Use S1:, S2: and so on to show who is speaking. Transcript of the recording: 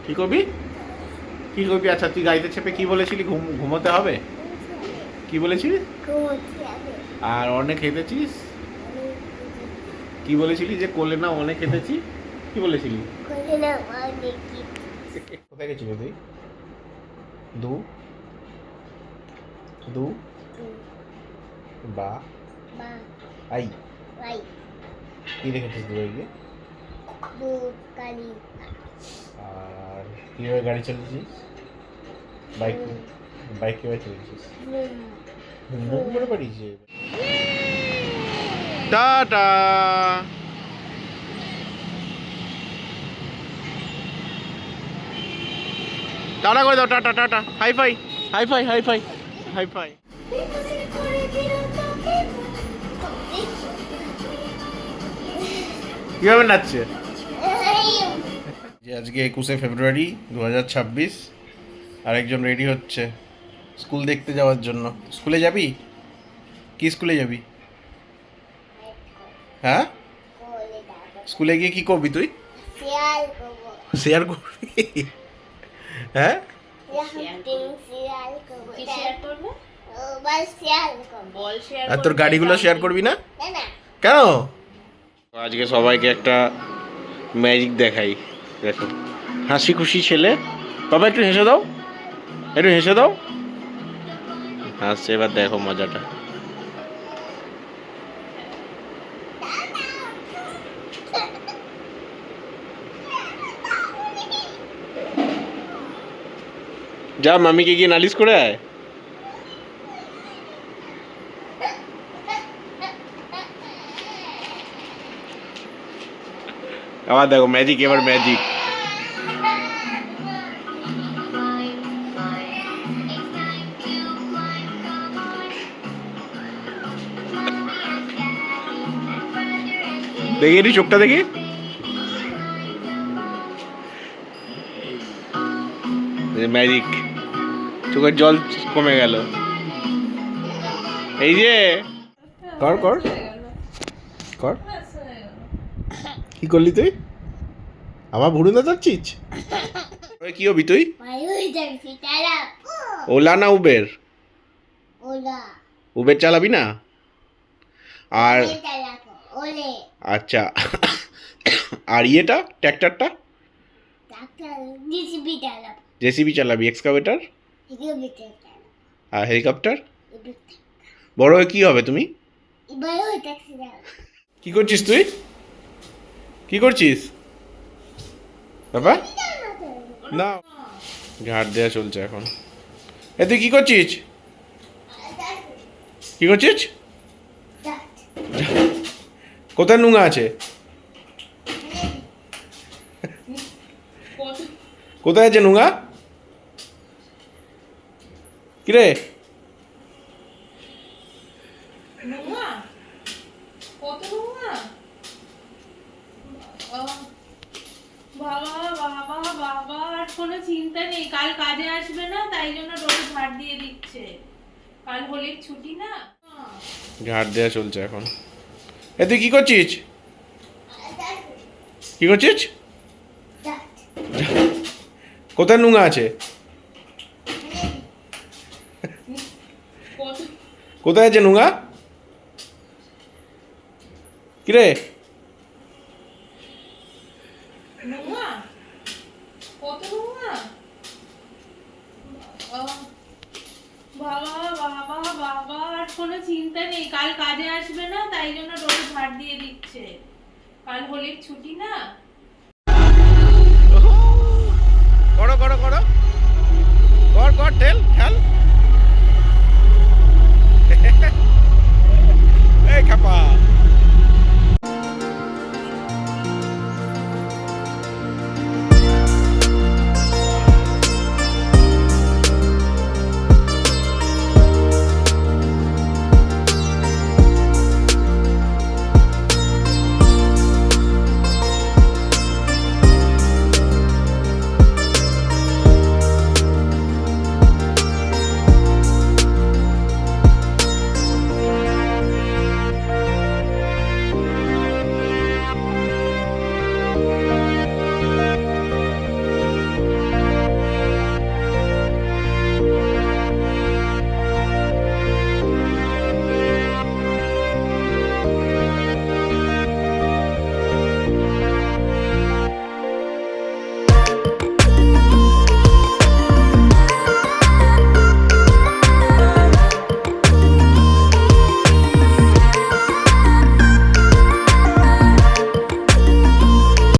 S1: কি করবি? কি করবি? আচ্ছা তুই গাড়িতে চেপে কি বলেছিলি? ঘুমোতে হবে। কি বলেছিলি? আর অনেক খেতেছিস? কি বলেছিলি যে কোলে না অনেক খেতেছি? কি বলেছিলি? কোথায় গেছিলি তুই? দু দু বা আই কি দেখেছিস দূরে গিয়ে? আর কিভাবে গাড়ি চালিয়েছিস? বাইক বাইক কিভাবে চালিয়েছিস? মুখ করে পাঠিয়েছি। টাটা। টাটা করে দাও। Tata tata. Hi fi hi fi hi fi hi fi. কিভাবে নাচছে? যে আজকে 21শে ফেব্রুয়ারি 2026। আরেকজন রেডি হচ্ছে স্কুল দেখতে যাওয়ার জন্য। স্কুলে যাবি? কি স্কুলে যাবি? হ্যাঁ, স্কুলে গিয়ে কি করবি তুই? শেয়ার করবি? হ্যাঁ, আর তোর গাড়িগুলো শেয়ার করবি না কেন? আজকে সবাইকে একটা ম্যাজিক দেখাই। দেখো, হাসি খুশি ছেলে। বাবা একটু হেসে দাও, একটু হেসে দাও। হাসছে, এবার দেখো মজাটা। যা মামিকে গিয়ে নালিশ করে আয়। আবার দেখো ম্যাজিক, এবার ম্যাজিক। দেখি এটি চোখটা দেখি। ম্যাজিক, চোখের জল কমে গেল। এই যে কর কর কর। কি করলি তুই? আমার ভুরু না যাচ্ছিস? কি হবি তুই? ওলা না উবের? উবের চালাবি না? আর আচ্ছা, আর ইয়েটা ট্র্যাক্টরটা? জেসিবি চালাবি? এক্সকাভেটর? আর হেলিকপ্টার? বড় হয়ে কি হবে তুমি? কি করছিস তুই? কি করছিস বাবা? না, ঝাড় দেওয়া চলছে এখন। এ তুই কি করছিস? কি করছিস? কোথায় নোংরা আছে? কোথায় আছে নোংরা? কিরে
S2: কোনো চিন্তা নেই, কাল কাজে আসবে না, তাই জন্য রোজ ঝাড় দিয়ে দিচ্ছে। কাল হোলির ছুটি না,
S1: ঝাড় দেওয়া চলছে এখন। এ তুই কি করছিস? কি করছিস? কোথায় নোংরা আছে? কোথায় আছে নোংরা? কিরে
S2: কোনো চিন্তা নেই, কাল কাজে আসবে না, তাই জন্য রোজ ঝাড় দিয়ে দিচ্ছে। কাল হোলির ছুটি না।
S1: করো করো করো, কর কর, ঠেল খেল। এই খাপা।